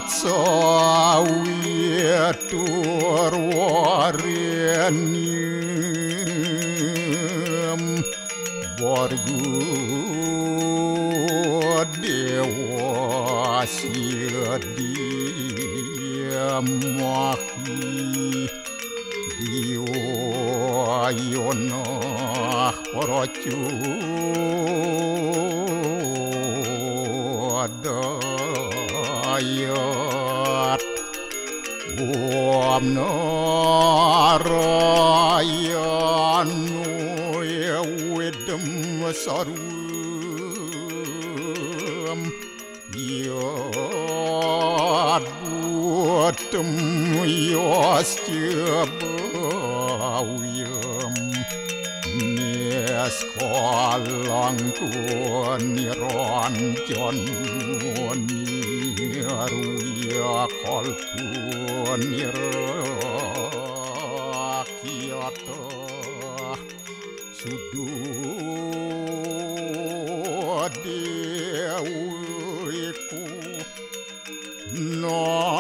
sawit turwarenyem borgu dewa sidiamahi diwayona rocu dayat Om Narayanu Wedem Sarum Yad Buatem Yasjabawiyam Neskalang Niranjan Niruya Kalpun Nirakyata Sudodewiku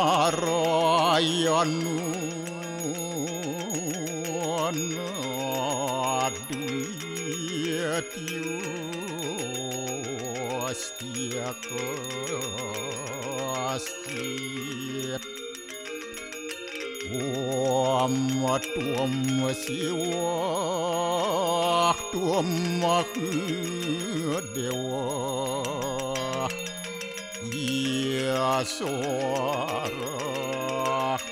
Narayanu Naduyatyu Astiakastit Om Tuam Siwa Tuam Dewa Yaswara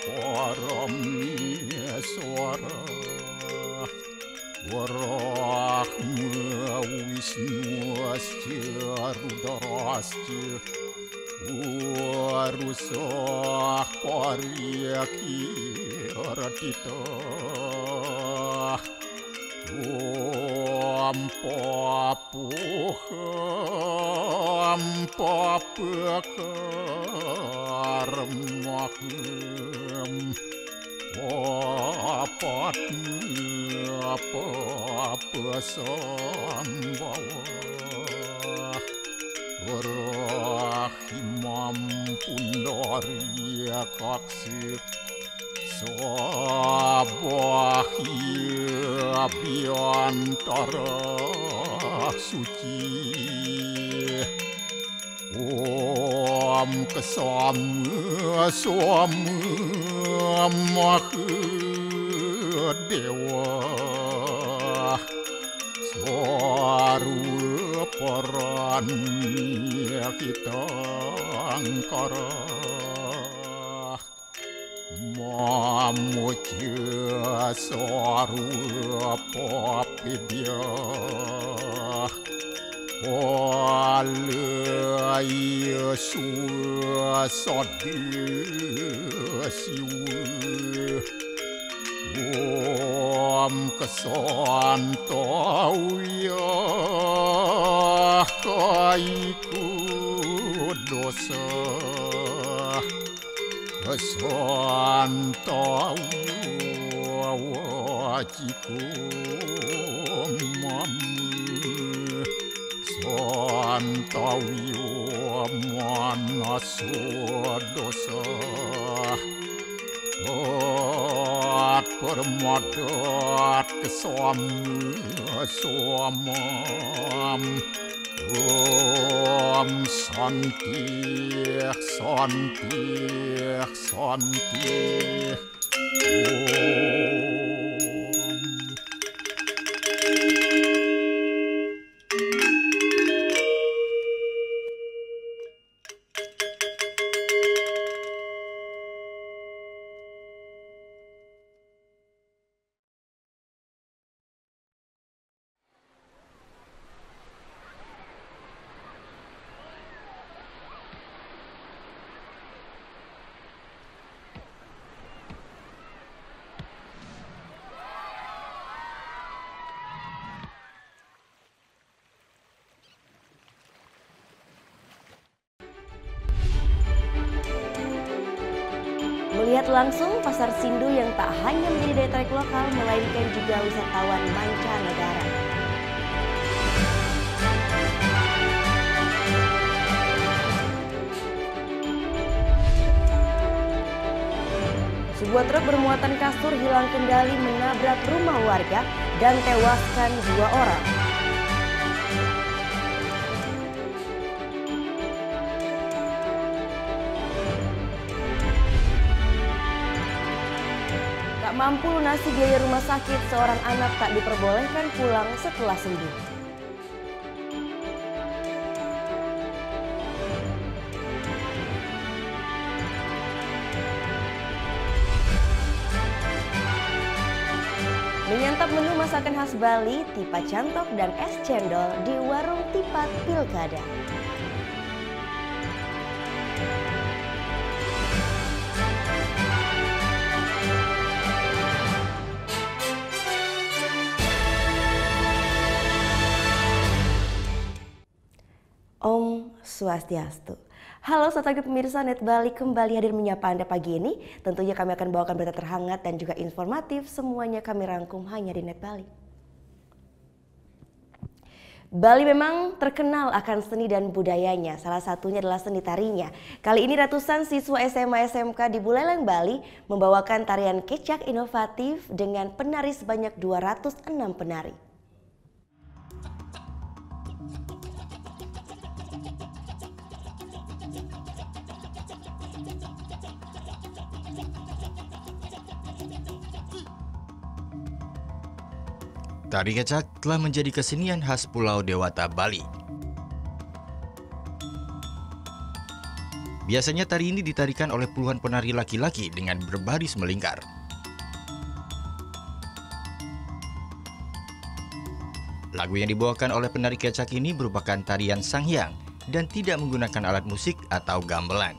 Param Yaswara Warahma Wisnu Asya Rudrasya Warusah Paryaki Ratita Om Papuham Papakarmaham Apa sambawa Rahimam Pundaria Kaksir Sabahia Biantara Suci Om Kesama Sama Dewa Swaru Paranya kita angkara Mamuja Swaru Papidya Walaya Suasadya Siwa Om Kesantauya Kaiku Dosa Kesantauya Wajiku Mamu Santauya Manaswa Dosa Permadat kesamam Om Santi Santi Santi Om Melihat langsung pasar Sindu yang tak hanya menjadi daya tarik lokal, melainkan juga wisatawan mancanegara. Sebuah truk bermuatan kasur hilang kendali menabrak rumah warga dan tewaskan 2 orang. Tak mampu lunasi biaya rumah sakit, seorang anak tak diperbolehkan pulang setelah sembuh. Menyantap menu masakan khas Bali, tipat cantok dan es cendol di warung Tipat Pilkada. Om Swastiastu. Halo pagi pemirsa Net Bali, kembali hadir menyapa Anda pagi ini. Tentunya kami akan bawakan berita terhangat dan juga informatif. Semuanya kami rangkum hanya di Net Bali. Bali memang terkenal akan seni dan budayanya. Salah satunya adalah seni tarinya. Kali ini ratusan siswa SMA SMK di Buleleng, Bali membawakan tarian kecak inovatif dengan penari sebanyak 206 penari. Tari kecak telah menjadi kesenian khas Pulau Dewata, Bali. Biasanya tari ini ditarikan oleh puluhan penari laki-laki dengan berbaris melingkar. Lagu yang dibawakan oleh penari kecak ini merupakan tarian Sanghyang dan tidak menggunakan alat musik atau gamelan.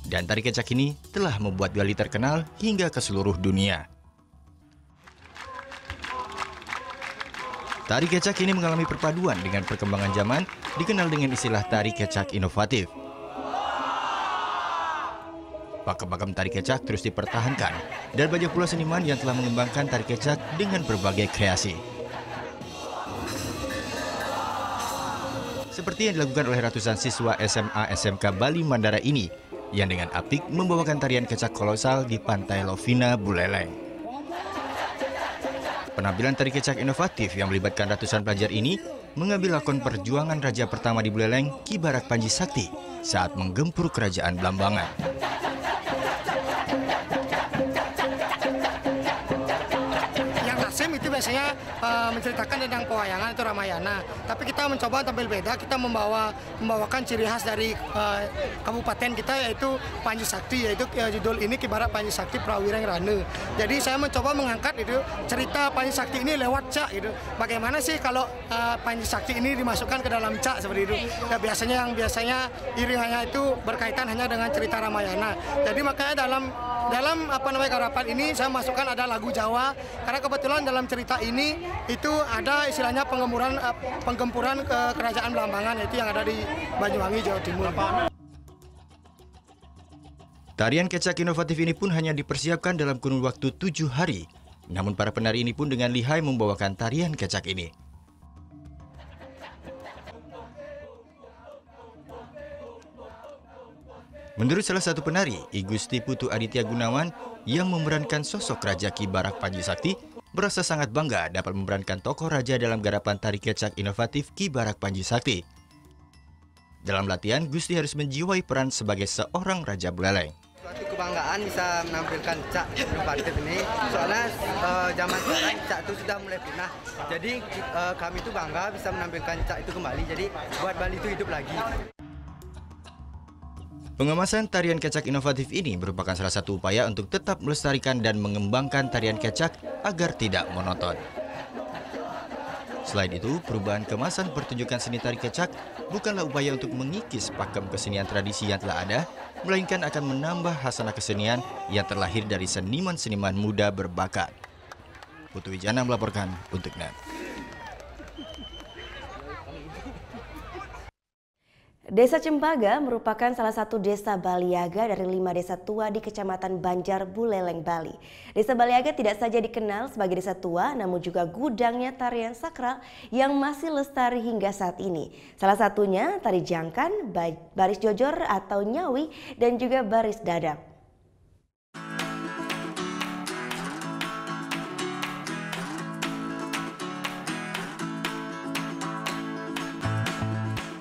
Dan tari kecak ini telah membuat Bali terkenal hingga ke seluruh dunia. Tari kecak ini mengalami perpaduan dengan perkembangan zaman, dikenal dengan istilah tari kecak inovatif. Pakem-pakem tari kecak terus dipertahankan, dan banyak pula seniman yang telah mengembangkan tari kecak dengan berbagai kreasi. Seperti yang dilakukan oleh ratusan siswa SMA SMK Bali Mandara ini, yang dengan apik membawakan tarian kecak kolosal di Pantai Lovina, Buleleng. Penampilan tari kecak inovatif yang melibatkan ratusan pelajar ini mengambil lakon perjuangan raja pertama di Buleleng, Ki Barak Panji Sakti, saat menggempur kerajaan Blambangan. Itu biasanya menceritakan tentang pewayangan atau Ramayana, tapi kita mencoba tampil beda. Kita membawakan ciri khas dari kabupaten kita, yaitu Panji Sakti, yaitu judul ini Ki Barak Panji Sakti Prawireng Rane. Jadi saya mencoba mengangkat itu cerita Panji Sakti ini lewat cak gitu. Bagaimana sih kalau Panji Sakti ini dimasukkan ke dalam cak seperti itu? Ya, biasanya iringannya itu berkaitan hanya dengan cerita Ramayana. Jadi makanya dalam garapan ini saya masukkan ada lagu Jawa, karena kebetulan dalam cerita ini itu ada istilahnya penggempuran ke kerajaan Blambangan, yaitu yang ada di Banyuwangi, Jawa Timur. Tarian kecak inovatif ini pun hanya dipersiapkan dalam kurun waktu 7 hari. Namun para penari ini pun dengan lihai membawakan tarian kecak ini. Menurut salah satu penari, I Gusti Putu Aditya Gunawan, yang memerankan sosok Raja Ki Barak Panji Sakti, merasa sangat bangga dapat memerankan tokoh raja dalam garapan tari kecak inovatif Ki Barak Panji Sakti. Dalam latihan, Gusti harus menjiwai peran sebagai seorang Raja Buleleng. Suatu kebanggaan bisa menampilkan cak inovatif ini, soalnya zaman sekarang cak itu sudah mulai punah. Jadi kami itu bangga bisa menampilkan cak itu kembali, jadi buat Bali itu hidup lagi. Pengemasan tarian kecak inovatif ini merupakan salah satu upaya untuk tetap melestarikan dan mengembangkan tarian kecak agar tidak monoton. Selain itu, perubahan kemasan pertunjukan seni tari kecak bukanlah upaya untuk mengikis pakem kesenian tradisi yang telah ada, melainkan akan menambah hasanah kesenian yang terlahir dari seniman-seniman muda berbakat. Putu Wijana melaporkan untuk NET. Desa Cembaga merupakan salah satu desa Baliaga dari 5 desa tua di Kecamatan Banjar Buleleng, Bali. Desa Baliaga tidak saja dikenal sebagai desa tua, namun juga gudangnya tarian sakral yang masih lestari hingga saat ini. Salah satunya tari jangkan, baris jojor atau nyawi, dan juga baris dadak.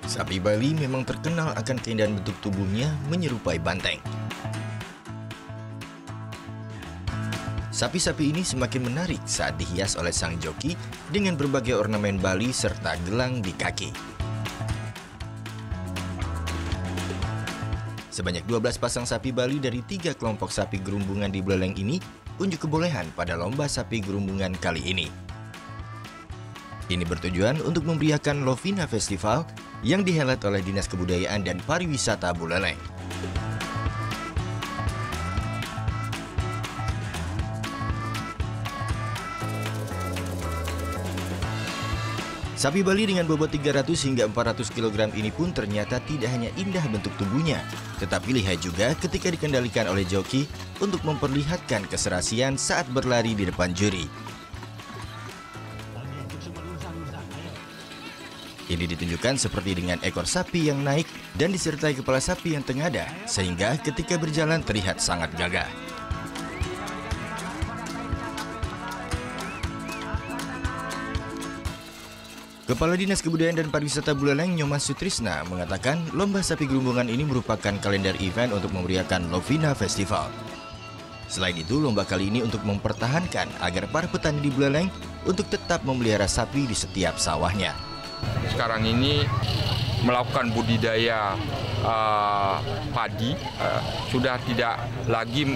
Sapi Bali memang terkenal akan keindahan bentuk tubuhnya menyerupai banteng. Sapi-sapi ini semakin menarik saat dihias oleh sang joki dengan berbagai ornamen Bali serta gelang di kaki. Sebanyak 12 pasang sapi Bali dari 3 kelompok sapi gerumbungan di Buleleng ini unjuk kebolehan pada lomba sapi gerumbungan kali ini. Ini bertujuan untuk memeriahkan Lovina Festival yang dihelat oleh Dinas Kebudayaan dan Pariwisata Buleleng. Sapi Bali dengan bobot 300 hingga 400 kg ini pun ternyata tidak hanya indah bentuk tubuhnya, tetapi lihai juga ketika dikendalikan oleh joki untuk memperlihatkan keserasian saat berlari di depan juri. Ini ditunjukkan seperti dengan ekor sapi yang naik dan disertai kepala sapi yang tengada, sehingga ketika berjalan terlihat sangat gagah. Kepala Dinas Kebudayaan dan Pariwisata Buleleng, Nyoman Sutrisna, mengatakan lomba sapi gerumbungan ini merupakan kalender event untuk memeriahkan Lovina Festival. Selain itu, lomba kali ini untuk mempertahankan agar para petani di Buleleng untuk tetap memelihara sapi di setiap sawahnya. Sekarang ini melakukan budidaya padi, sudah tidak lagi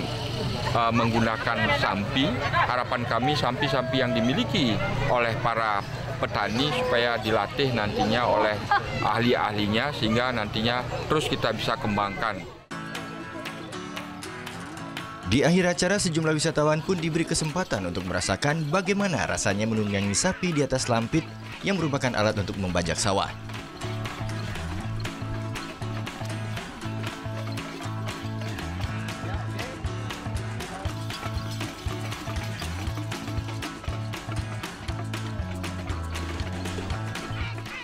menggunakan sampi. Harapan kami sapi-sapi yang dimiliki oleh para petani supaya dilatih nantinya oleh ahli-ahlinya sehingga nantinya terus kita bisa kembangkan. Di akhir acara, sejumlah wisatawan pun diberi kesempatan untuk merasakan bagaimana rasanya menunggangi sapi di atas lampit yang merupakan alat untuk membajak sawah.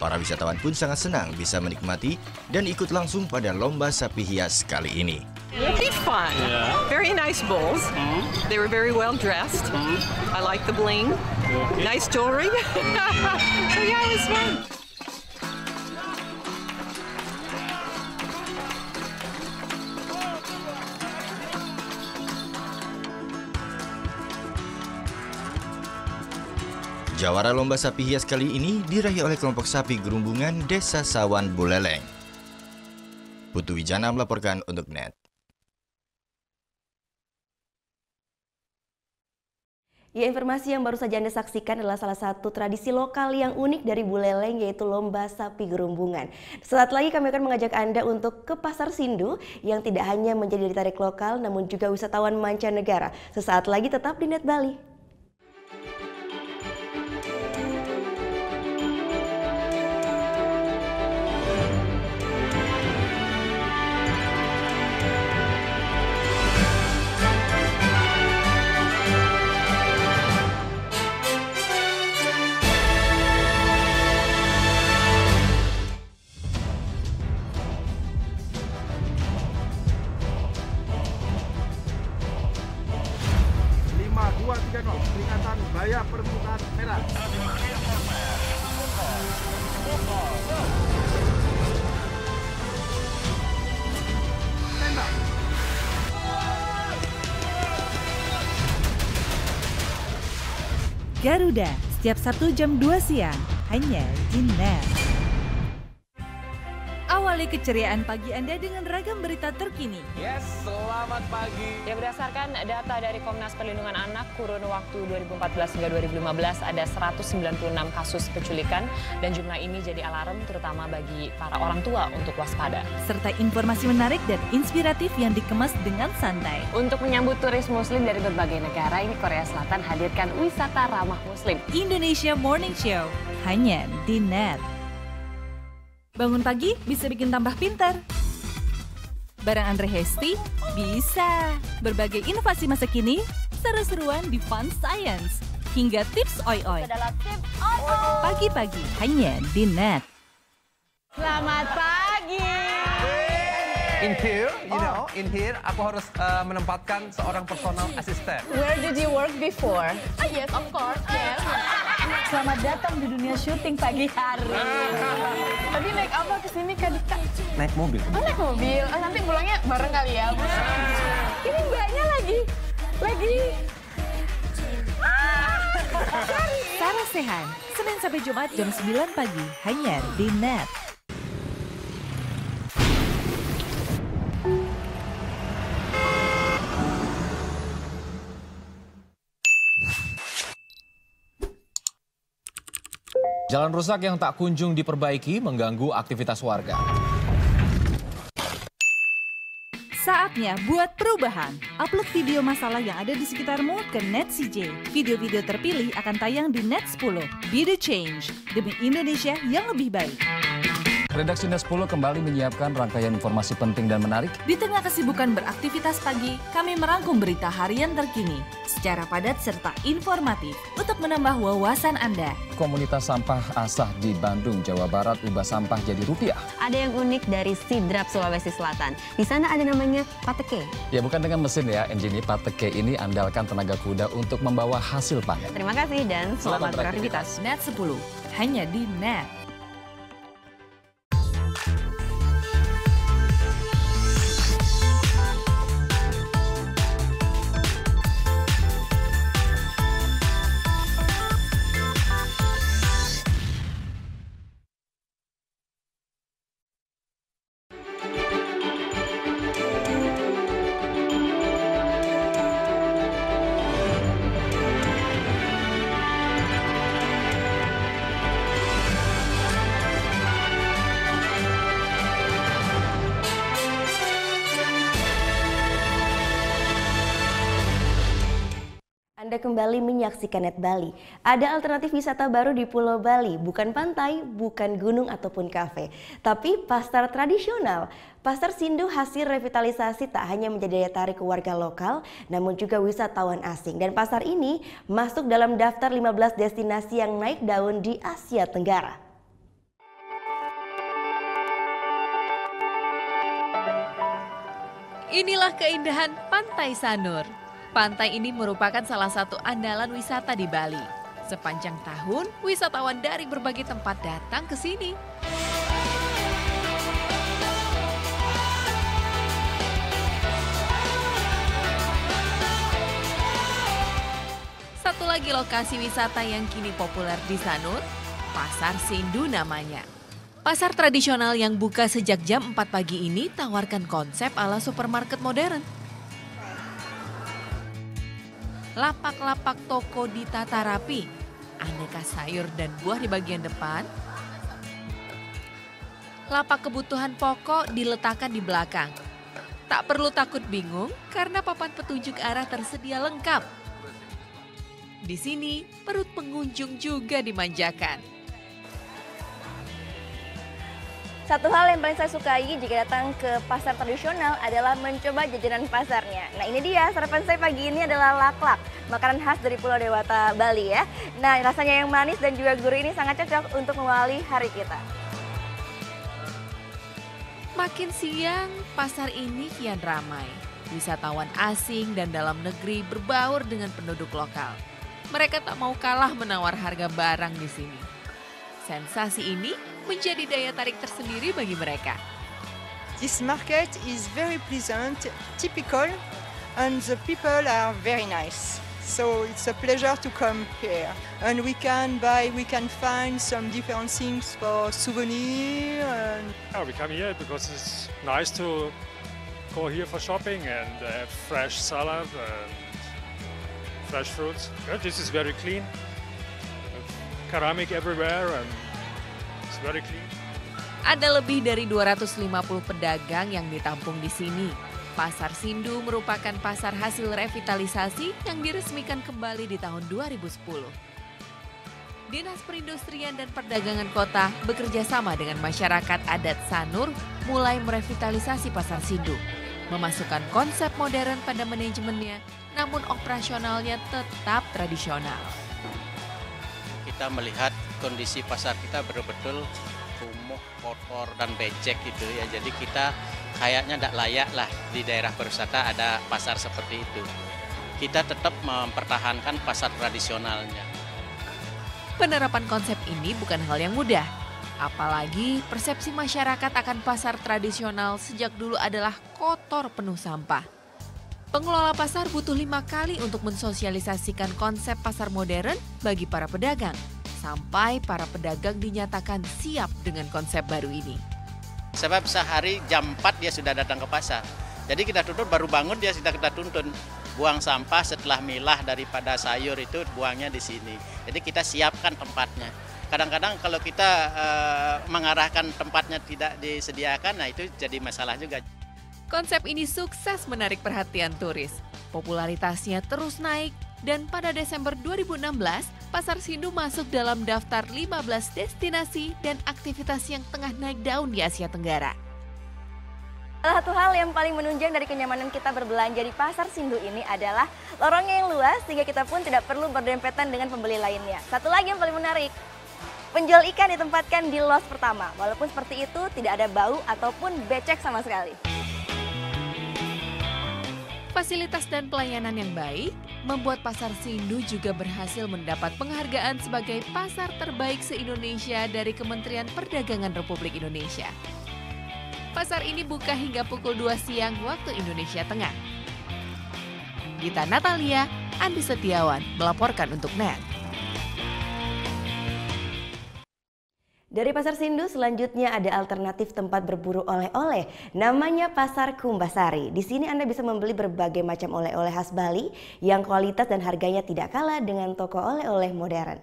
Para wisatawan pun sangat senang bisa menikmati dan ikut langsung pada lomba sapi hias kali ini. It's fun. Very nice bulls. They were very well dressed. I like the bling. Nice jewelry. So yeah, it was fun. Jawara lomba sapi hias kali ini diraih oleh kelompok sapi gerumbungan Desa Sawan Buleleng. Putu Wijana melaporkan untuk NET. Ya, informasi yang baru saja Anda saksikan adalah salah satu tradisi lokal yang unik dari Buleleng, yaitu lomba sapi gerumbungan. Sesaat lagi kami akan mengajak Anda untuk ke Pasar Sindu yang tidak hanya menjadi daya tarik lokal namun juga wisatawan mancanegara. Sesaat lagi tetap di NET Bali. Peringatan Baya Permukaan Merah. Tembak. Garuda, setiap Sabtu jam 2 siang, hanya di NET. Awali keceriaan pagi Anda dengan ragam berita terkini. Yes, selamat pagi. Ya, berdasarkan data dari Komnas Perlindungan Anak, kurun waktu 2014 hingga 2015 ada 196 kasus penculikan dan jumlah ini jadi alarm terutama bagi para orang tua untuk waspada. Serta informasi menarik dan inspiratif yang dikemas dengan santai. Untuk menyambut turis muslim dari berbagai negara, ini Korea Selatan hadirkan wisata ramah muslim. Indonesia Morning Show, hanya di NET. Bangun pagi bisa bikin tambah pintar. Barang Andre Hesti bisa. Berbagai inovasi masa kini, seru-seruan di Fun Science. Hingga tips oi-oi. Pagi-pagi hanya di Net. Selamat pagi. In here, aku harus menempatkan seorang personal assistant. Where did you work before? Yes, of course. Yes. Selamat datang di dunia syuting pagi hari. Tadi naik apa kesini Kak Dika? Naik mobil. Oh, naik mobil. Oh, nanti pulangnya bareng kali ya. Ini mbaknya lagi. Sarah Sehan, Senin sampai Jumat jam 9 pagi hanya di Net. Jalan rusak yang tak kunjung diperbaiki mengganggu aktivitas warga. Saatnya buat perubahan. Upload video masalah yang ada di sekitarmu ke Net CJ. Video-video terpilih akan tayang di Net 10. Be the change demi Indonesia yang lebih baik. Redaksi Net 10 kembali menyiapkan rangkaian informasi penting dan menarik. Di tengah kesibukan beraktivitas pagi, kami merangkum berita harian terkini secara padat serta informatif untuk menambah wawasan Anda. Komunitas sampah Asah di Bandung, Jawa Barat ubah sampah jadi rupiah. Ada yang unik dari Sidrap, Sulawesi Selatan. Di sana ada namanya pateke. Ya bukan dengan mesin ya, Enjini. Pateke ini andalkan tenaga kuda untuk membawa hasil panen. Terima kasih dan selamat beraktivitas. Net 10, hanya di Net. Anda kembali menyaksikan Net Bali. Ada alternatif wisata baru di Pulau Bali, bukan pantai, bukan gunung ataupun kafe, tapi pasar tradisional. Pasar Sindu hasil revitalisasi tak hanya menjadi daya tarik warga lokal, namun juga wisatawan asing. Dan pasar ini masuk dalam daftar 15 destinasi yang naik daun di Asia Tenggara. Inilah keindahan Pantai Sanur. Pantai ini merupakan salah satu andalan wisata di Bali. Sepanjang tahun, wisatawan dari berbagai tempat datang ke sini. Satu lagi lokasi wisata yang kini populer di Sanur, Pasar Sindu namanya. Pasar tradisional yang buka sejak jam 4 pagi ini tawarkan konsep ala supermarket modern. Lapak-lapak toko ditata rapi, aneka sayur dan buah di bagian depan. Lapak kebutuhan pokok diletakkan di belakang. Tak perlu takut bingung karena papan petunjuk arah tersedia lengkap. Di sini perut pengunjung juga dimanjakan. Satu hal yang paling saya sukai jika datang ke pasar tradisional adalah mencoba jajanan pasarnya. Nah ini dia, sarapan saya pagi ini adalah laklak, makanan khas dari Pulau Dewata, Bali ya. Nah rasanya yang manis dan juga gurih ini sangat cocok untuk mengawali hari kita. Makin siang, pasar ini kian ramai. Wisatawan asing dan dalam negeri berbaur dengan penduduk lokal. Mereka tak mau kalah menawar harga barang di sini. Sensasi ini menjadi daya tarik tersendiri bagi mereka. This market is very pleasant, typical, and the people are very nice. So it's a pleasure to come here. And we can find some different things for souvenirs. We come here because it's nice to go here for shopping and have fresh salad and fresh fruits. Yeah, this is very clean. Keramik everywhere and it's very clean. Ada lebih dari 250 pedagang yang ditampung di sini. Pasar Sindu merupakan pasar hasil revitalisasi yang diresmikan kembali di tahun 2010. Dinas Perindustrian dan Perdagangan Kota bekerja sama dengan masyarakat adat Sanur mulai merevitalisasi Pasar Sindu. Memasukkan konsep modern pada manajemennya, namun operasionalnya tetap tradisional. Kita melihat kondisi pasar kita betul-betul kumuh, kotor, dan becek gitu ya. Jadi kita kayaknya tidak layak lah di daerah pariwisata ada pasar seperti itu. Kita tetap mempertahankan pasar tradisionalnya. Penerapan konsep ini bukan hal yang mudah. Apalagi persepsi masyarakat akan pasar tradisional sejak dulu adalah kotor penuh sampah. Pengelola pasar butuh 5 kali untuk mensosialisasikan konsep pasar modern bagi para pedagang. Sampai para pedagang dinyatakan siap dengan konsep baru ini. Sebab sehari jam 4 dia sudah datang ke pasar. Jadi kita tuntut baru bangun dia sudah kita tuntun. Buang sampah setelah milah daripada sayur itu buangnya di sini. Jadi kita siapkan tempatnya. Kadang-kadang kalau kita mengarahkan tempatnya tidak disediakan, nah itu jadi masalah juga. Konsep ini sukses menarik perhatian turis. Popularitasnya terus naik dan pada Desember 2016, Pasar Sindu masuk dalam daftar 15 destinasi dan aktivitas yang tengah naik daun di Asia Tenggara. Salah satu hal yang paling menunjang dari kenyamanan kita berbelanja di Pasar Sindu ini adalah lorongnya yang luas sehingga kita pun tidak perlu berdempetan dengan pembeli lainnya. Satu lagi yang paling menarik, penjual ikan ditempatkan di los pertama. Walaupun seperti itu tidak ada bau ataupun becek sama sekali. Fasilitas dan pelayanan yang baik membuat Pasar Sindu juga berhasil mendapat penghargaan sebagai pasar terbaik se-Indonesia dari Kementerian Perdagangan Republik Indonesia. Pasar ini buka hingga pukul 2 siang waktu Indonesia Tengah. Gita Natalia, Andi Setiawan melaporkan untuk NET. Dari Pasar Sindu selanjutnya ada alternatif tempat berburu oleh-oleh, namanya Pasar Kumbasari. Di sini Anda bisa membeli berbagai macam oleh-oleh khas Bali yang kualitas dan harganya tidak kalah dengan toko oleh-oleh modern.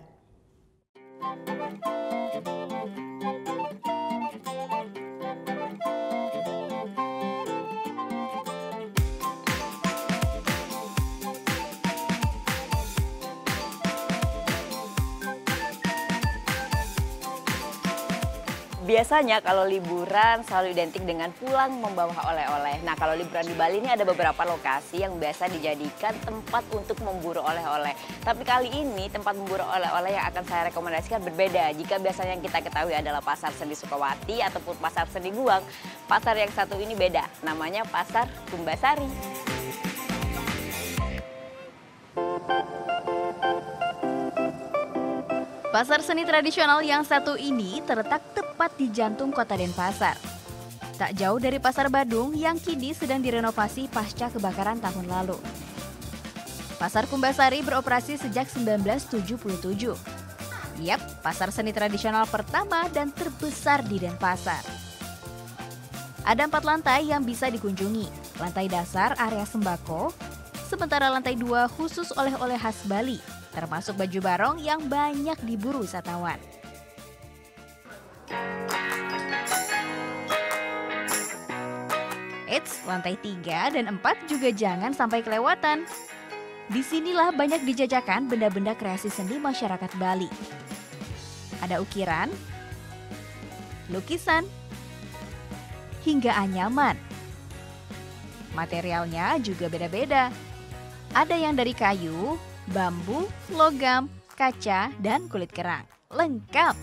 Biasanya kalau liburan selalu identik dengan pulang membawa oleh-oleh. Nah, kalau liburan di Bali ini ada beberapa lokasi yang biasa dijadikan tempat untuk memburu oleh-oleh. Tapi kali ini tempat memburu oleh-oleh yang akan saya rekomendasikan berbeda. Jika biasanya yang kita ketahui adalah Pasar Seni Sukawati ataupun Pasar Seni Guang, pasar yang satu ini beda. Namanya Pasar Kumbasari. Pasar seni tradisional yang satu ini terletak tepat di jantung kota Denpasar. Tak jauh dari Pasar Badung yang kini sedang direnovasi pasca kebakaran tahun lalu. Pasar Kumbasari beroperasi sejak 1977. Yap, pasar seni tradisional pertama dan terbesar di Denpasar. Ada 4 lantai yang bisa dikunjungi. Lantai dasar area sembako, sementara lantai 2 khusus oleh-oleh khas Bali, termasuk baju barong yang banyak diburu wisatawan. Eits, lantai 3 dan 4 juga jangan sampai kelewatan. Disinilah banyak dijajakan benda-benda kreasi seni masyarakat Bali. Ada ukiran, lukisan, hingga anyaman. Materialnya juga beda-beda. Ada yang dari kayu, bambu, logam, kaca, dan kulit kerang. Lengkap!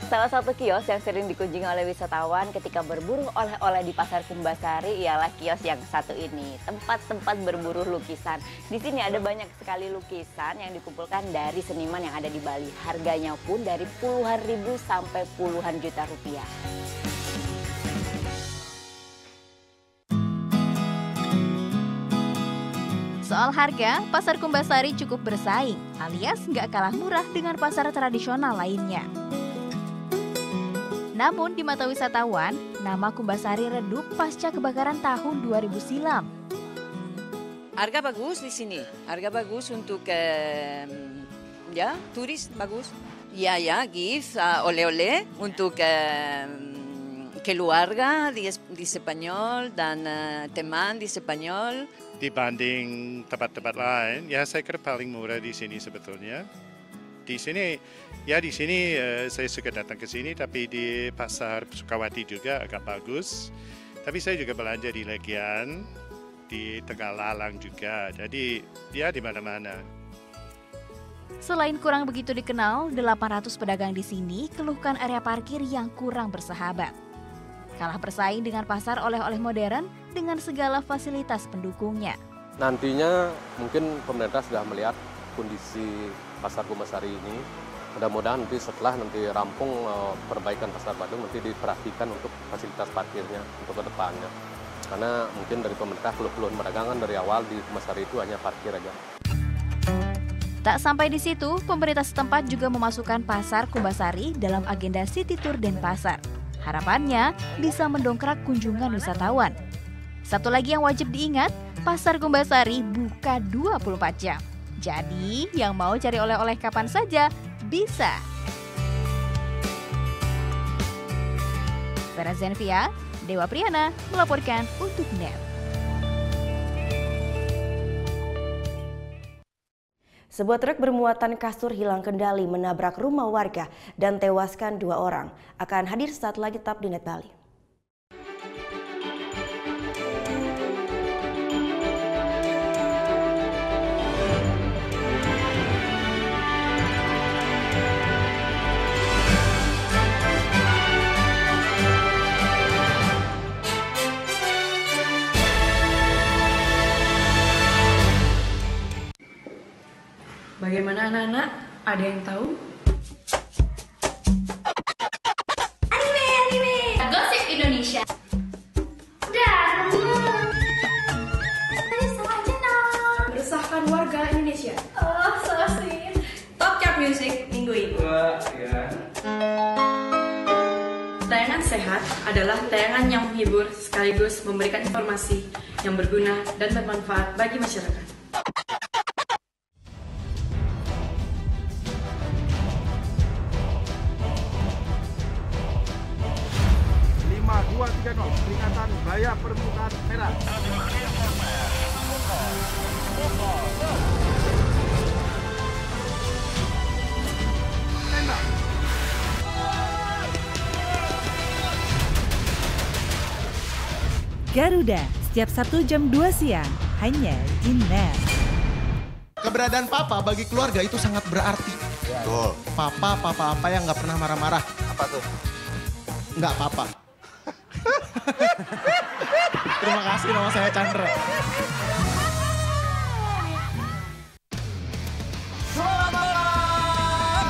Salah satu kios yang sering dikunjungi oleh wisatawan ketika berburu oleh-oleh di Pasar Kumbasari ialah kios yang satu ini, tempat-tempat berburu lukisan. Di sini ada banyak sekali lukisan yang dikumpulkan dari seniman yang ada di Bali. Harganya pun dari puluhan ribu sampai puluhan juta rupiah. Soal harga, Pasar Kumbasari cukup bersaing, alias nggak kalah murah dengan pasar tradisional lainnya. Namun di mata wisatawan, nama Kumbasari redup pasca kebakaran tahun 2000 silam. Harga bagus di sini, harga bagus untuk ya turis bagus. Ya, give oleh-oleh untuk keluarga di Spanyol dan teman di Spanyol. Dibanding tempat-tempat lain, ya saya kira paling murah di sini sebetulnya. Di sini saya suka datang ke sini, tapi di Pasar Sukawati juga agak bagus. Tapi saya juga belanja di Legian, di Tegalalang juga. Jadi ya di mana-mana. Selain kurang begitu dikenal, 800 pedagang di sini keluhkan area parkir yang kurang bersahabat. Kalah bersaing dengan pasar oleh-oleh modern dengan segala fasilitas pendukungnya. Nantinya mungkin pemerintah sudah melihat kondisi Pasar Kumbasari ini. Mudah-mudahan nanti setelah rampung perbaikan Pasar Badung nanti diperhatikan untuk fasilitas parkirnya untuk ke depannya. Karena mungkin dari pemerintah keluh-keluhan pedagangan dari awal di Kumbasari itu hanya parkir aja. Tak sampai di situ, pemerintah setempat juga memasukkan Pasar Kumbasari dalam agenda City Tour Denpasar. Harapannya bisa mendongkrak kunjungan wisatawan. Satu lagi yang wajib diingat, Pasar Kumbasari buka 24 jam. Jadi, yang mau cari oleh-oleh kapan saja bisa. Vera Zenvia, Dewa Priyana melaporkan untuk NET. Sebuah truk bermuatan kasur hilang kendali menabrak rumah warga dan tewaskan 2 orang. Akan hadir saat lagi tetap di NET Bali. Bagaimana anak-anak? Ada yang tahu? Anime! Gosip Indonesia. Dan meresahkan warga Indonesia. Oh, so sweet. Top Chart Music minggu ini. Tayangan sehat adalah tayangan yang menghibur sekaligus memberikan informasi yang berguna dan bermanfaat bagi masyarakat. 5-2-3-0, peringatan bahaya permukaan merah. Garuda, setiap Sabtu jam 2 siang, hanya di NET. Keberadaan papa bagi keluarga itu sangat berarti. Betul. Papa apa yang nggak pernah marah-marah. Apa tuh? Nggak apa-apa. Terima kasih, nama saya Chandra.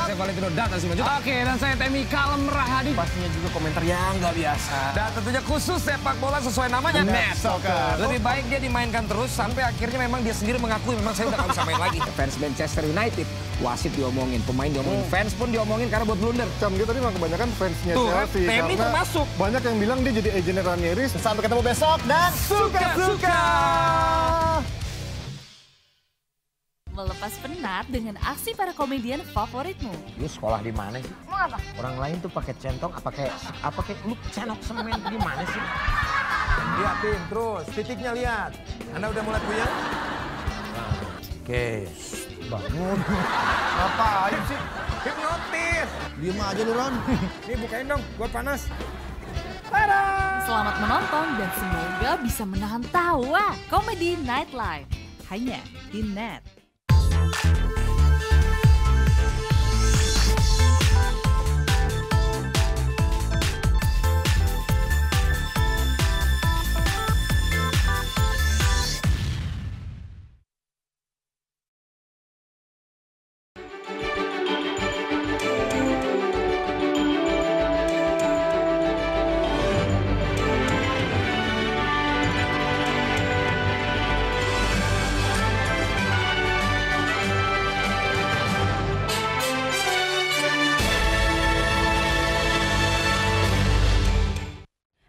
Saya Valentino Data Simanjuntak. Oke, dan saya Temi Kalem Rahadi. Pastinya juga komentar yang nggak biasa. Dan tentunya khusus sepak bola sesuai namanya, NET Soccer. Lebih baik dia dimainkan terus sampai akhirnya memang dia sendiri mengakui memang saya udah nggak bisa main lagi. Fans Manchester United, wasit diomongin, pemain diomongin, fans pun diomongin karena buat blunder. Dia tadi memang kebanyakan fansnya Chelsea. Temi termasuk. Banyak yang bilang dia jadi agennya Ranieri. Sampai ketemu besok dan suka-suka. Melepas penat dengan aksi para komedian favoritmu. Lu sekolah di mana sih? Mau apa? Orang lain tuh pakai centong, apa kayak lu cenok semen gimana sih? Liatin terus, titiknya lihat. Anda udah mulai puyeng? Oke, bangun. Ngapain sih? Hipnotis. Diem aja lu, Ron. Nih bukain dong, gua panas. Selamat menonton dan semoga bisa menahan tawa. Komedi Night Live hanya di NET.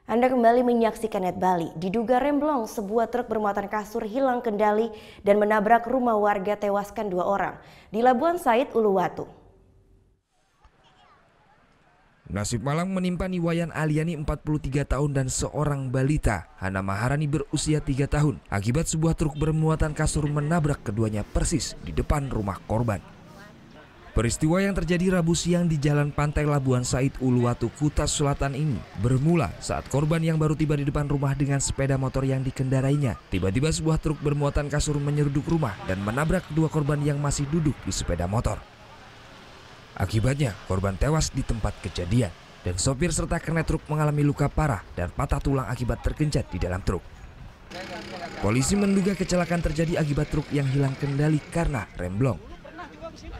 Anda kembali menyaksikan NET Bali. Diduga remblong, sebuah truk bermuatan kasur hilang kendali dan menabrak rumah warga, tewaskan 2 orang di Labuan Said, Uluwatu. Nasib malang menimpa Niwayan Aliani 43 tahun dan seorang balita, Hana Maharani berusia 3 tahun, akibat sebuah truk bermuatan kasur menabrak keduanya persis di depan rumah korban. Peristiwa yang terjadi Rabu siang di Jalan Pantai Labuan Said Uluwatu, Kuta Selatan ini bermula saat korban yang baru tiba di depan rumah dengan sepeda motor yang dikendarainya. Tiba-tiba sebuah truk bermuatan kasur menyeruduk rumah dan menabrak kedua korban yang masih duduk di sepeda motor. Akibatnya, korban tewas di tempat kejadian dan sopir serta kernet truk mengalami luka parah dan patah tulang akibat tergencat di dalam truk. Polisi menduga kecelakaan terjadi akibat truk yang hilang kendali karena remblong.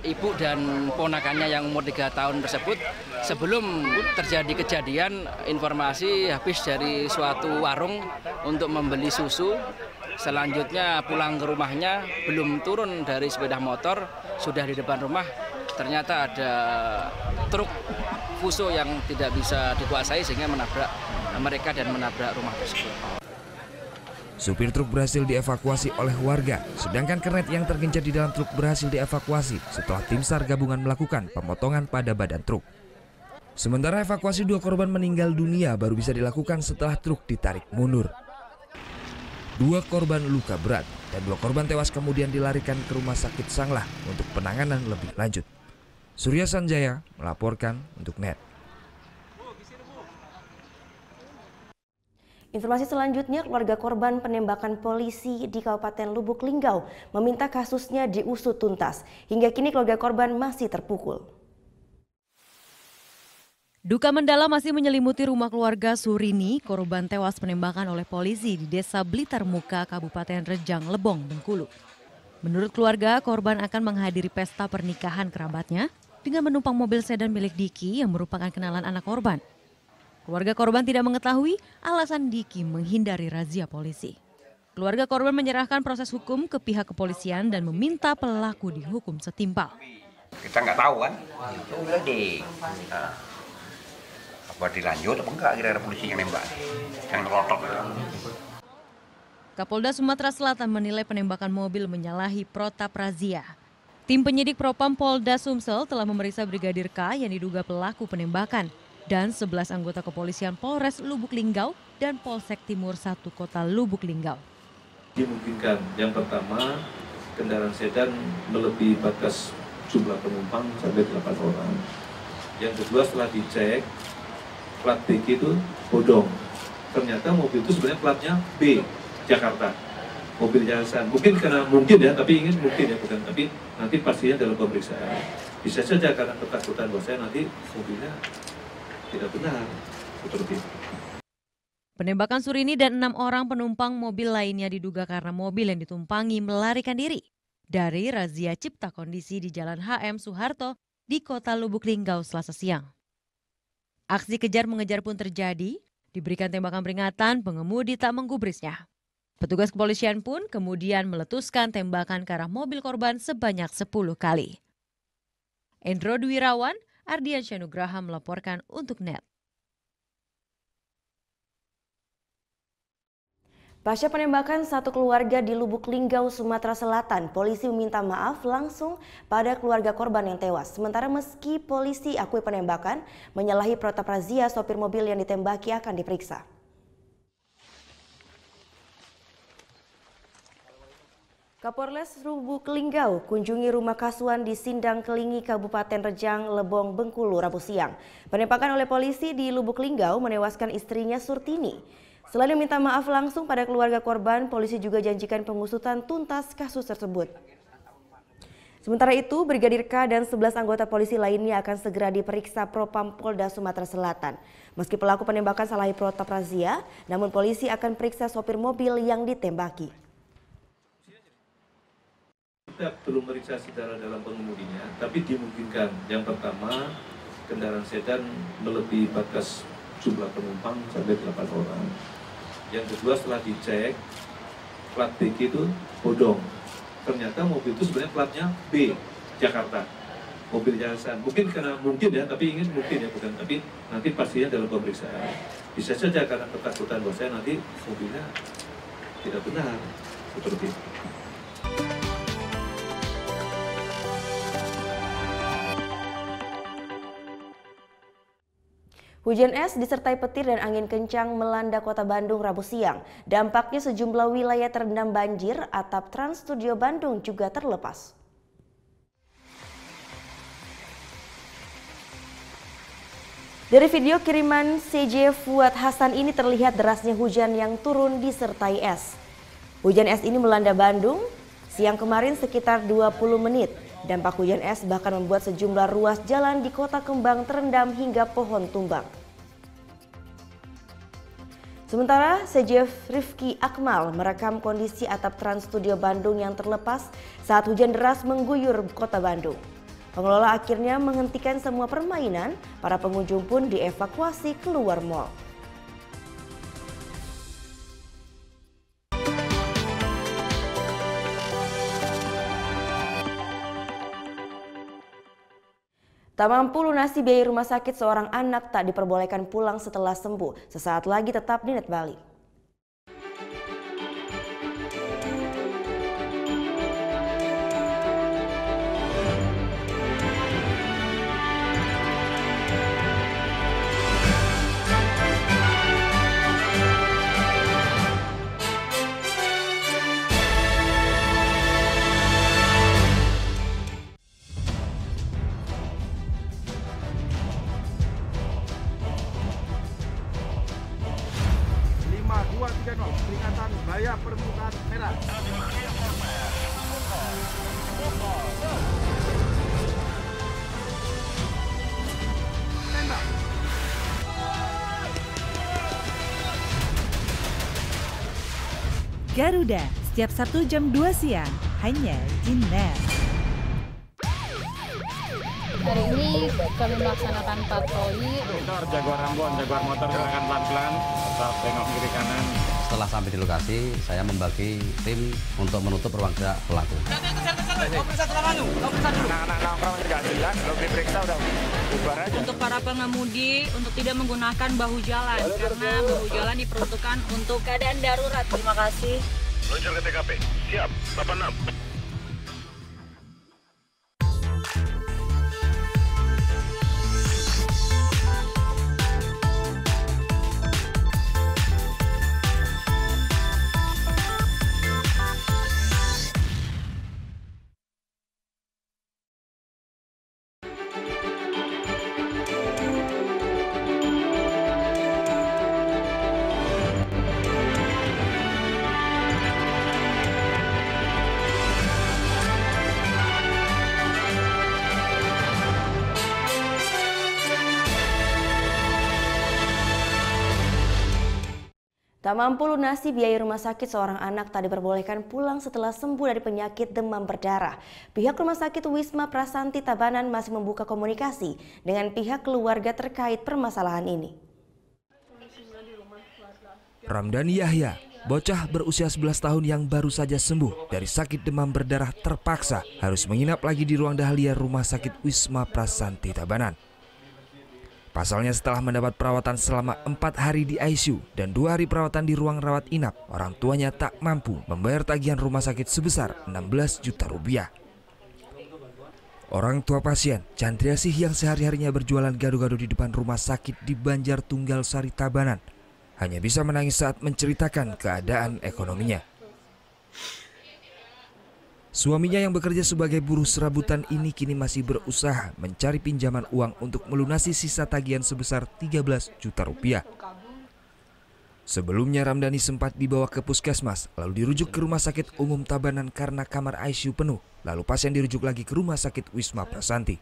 Ibu dan ponakannya yang umur 3 tahun tersebut sebelum terjadi kejadian informasi habis dari suatu warung untuk membeli susu. Selanjutnya pulang ke rumahnya, belum turun dari sepeda motor, sudah di depan rumah. Ternyata ada truk Fuso yang tidak bisa dikuasai sehingga menabrak mereka dan menabrak rumah tersebut. Supir truk berhasil dievakuasi oleh warga, sedangkan kernet yang tergencat di dalam truk berhasil dievakuasi setelah tim SAR gabungan melakukan pemotongan pada badan truk. Sementara evakuasi 2 korban meninggal dunia baru bisa dilakukan setelah truk ditarik mundur. 2 korban luka berat dan 2 korban tewas kemudian dilarikan ke rumah sakit Sanglah untuk penanganan lebih lanjut. Surya Sanjaya melaporkan untuk NET. Informasi selanjutnya, keluarga korban penembakan polisi di Kabupaten Lubuk Linggau meminta kasusnya diusut tuntas. Hingga kini keluarga korban masih terpukul. Duka mendalam masih menyelimuti rumah keluarga Surini, korban tewas penembakan oleh polisi di Desa Blitar Muka, Kabupaten Rejang Lebong, Bengkulu. Menurut keluarga, korban akan menghadiri pesta pernikahan kerabatnya dengan menumpang mobil sedan milik Diki yang merupakan kenalan anak korban. Keluarga korban tidak mengetahui alasan Diki menghindari razia polisi. Keluarga korban menyerahkan proses hukum ke pihak kepolisian dan meminta pelaku dihukum setimpal. Kita nggak tahu kan, itu udah apa dilanjut apa enggak kira-kira polisi yang nembak, yang nerotok. Kapolda Sumatera Selatan menilai penembakan mobil menyalahi protap razia. Tim penyidik Propam Polda Sumsel telah memeriksa Brigadir K yang diduga pelaku penembakan dan 11 anggota kepolisian Polres Lubuk Linggau dan Polsek Timur 1 Kota Lubuk Linggau. Dimungkinkan yang pertama kendaraan sedan melebihi batas jumlah penumpang sampai 8 orang. Yang kedua setelah dicek plat BG itu bodong. Ternyata mobil itu sebenarnya platnya B, Jakarta. Mobil yayasan. Mungkin karena mungkin ya, tapi ingin mungkin ya, bukan. Tapi nanti pastinya dalam pemeriksaan. Bisa saja karena ketakutan bahwa saya nanti mobilnya tidak benar. Seperti itu. Penembakan Surini dan 6 orang penumpang mobil lainnya diduga karena mobil yang ditumpangi melarikan diri dari razia cipta kondisi di Jalan HM Soeharto di Kota Lubuk Linggau Selasa siang. Aksi kejar mengejar pun terjadi, diberikan tembakan peringatan, pengemudi tak menggubrisnya. Petugas kepolisian pun kemudian meletuskan tembakan ke arah mobil korban sebanyak 10 kali. Endro Dwirawan, Ardian Syanugraha melaporkan untuk NET. Pasca penembakan satu keluarga di Lubuk Linggau, Sumatera Selatan, polisi meminta maaf langsung pada keluarga korban yang tewas. Sementara meski polisi akui penembakan, menyalahi protap razia, sopir mobil yang ditembaki akan diperiksa. Kapolres Lubuk Linggau kunjungi rumah Kasuan di Sindang Kelingi, Kabupaten Rejang Lebong, Bengkulu, Rabu siang. Penembakan oleh polisi di Lubuk Linggau menewaskan istrinya Surtini. Selain meminta maaf langsung pada keluarga korban, polisi juga janjikan pengusutan tuntas kasus tersebut. Sementara itu, Brigadir K dan 11 anggota polisi lainnya akan segera diperiksa Propam Polda Sumatera Selatan. Meski pelaku penembakan salahi protap razia, namun polisi akan periksa sopir mobil yang ditembaki. Kita belum meriksa secara dalam pengemudinya, tapi dimungkinkan. Yang pertama, kendaraan sedan melebihi batas jumlah penumpang sampai 8 orang. Yang kedua setelah dicek, plat BG itu bodong. Ternyata mobil itu sebenarnya platnya B, Jakarta. Mobil yayasan. Mungkin karena mungkin ya, tapi ingin mungkin ya, bukan. Tapi nanti pastinya dalam pemeriksaan. Bisa saja karena ketakutan bahwa saya nanti mobilnya tidak benar. Seperti itu. Hujan es disertai petir dan angin kencang melanda kota Bandung Rabu siang. Dampaknya sejumlah wilayah terendam banjir, atap Trans Studio Bandung juga terlepas. Dari video kiriman CJ Fuad Hasan ini terlihat derasnya hujan yang turun disertai es. Hujan es ini melanda Bandung siang kemarin sekitar 20 menit. Dampak hujan es bahkan membuat sejumlah ruas jalan di Kota Kembang terendam hingga pohon tumbang. Sementara CJ Rifki Akmal merekam kondisi atap Trans Studio Bandung yang terlepas saat hujan deras mengguyur Kota Bandung. Pengelola akhirnya menghentikan semua permainan, para pengunjung pun dievakuasi keluar mal. Tak mampu lunasi biaya rumah sakit, seorang anak tak diperbolehkan pulang setelah sembuh. Sesaat lagi tetap di Net Bali. Peringatan bahaya permukaan merah. Garuda, setiap Sabtu jam 2 siang, hanya di Net. Hari ini kami melaksanakan patroli. Jaguar Ambon, Jaguar motor silakan pelan-pelan, tetap tengok kiri kanan. Setelah sampai di lokasi, saya membagi tim untuk menutup ruang gerak pelaku. Anak-anak nongkrong nggak jelas, belum diperiksa udah bubar aja. Untuk para pengemudi, untuk tidak menggunakan bahu jalan, karena bahu jalan diperuntukkan untuk keadaan darurat. Terima kasih. Luncur ke TKP, siap, 86. Tak mampu lunasi biaya rumah sakit, seorang anak tak diperbolehkan pulang setelah sembuh dari penyakit demam berdarah. Pihak Rumah Sakit Wisma Prasanti Tabanan masih membuka komunikasi dengan pihak keluarga terkait permasalahan ini. Ramdhani Yahya, bocah berusia 11 tahun yang baru saja sembuh dari sakit demam berdarah, terpaksa harus menginap lagi di ruang dahlia Rumah Sakit Wisma Prasanti Tabanan. Pasalnya setelah mendapat perawatan selama 4 hari di ICU dan 2 hari perawatan di ruang rawat inap, orang tuanya tak mampu membayar tagihan rumah sakit sebesar 16 juta rupiah. Orang tua pasien, Chandriasih, yang sehari-harinya berjualan gado-gado di depan rumah sakit di Banjar Tunggal Sari Tabanan, hanya bisa menangis saat menceritakan keadaan ekonominya. Suaminya yang bekerja sebagai buruh serabutan ini kini masih berusaha mencari pinjaman uang untuk melunasi sisa tagihan sebesar 13 juta rupiah. Sebelumnya Ramdhani sempat dibawa ke puskesmas, lalu dirujuk ke Rumah Sakit Umum Tabanan karena kamar ICU penuh, lalu pasien dirujuk lagi ke Rumah Sakit Wisma Prasanti.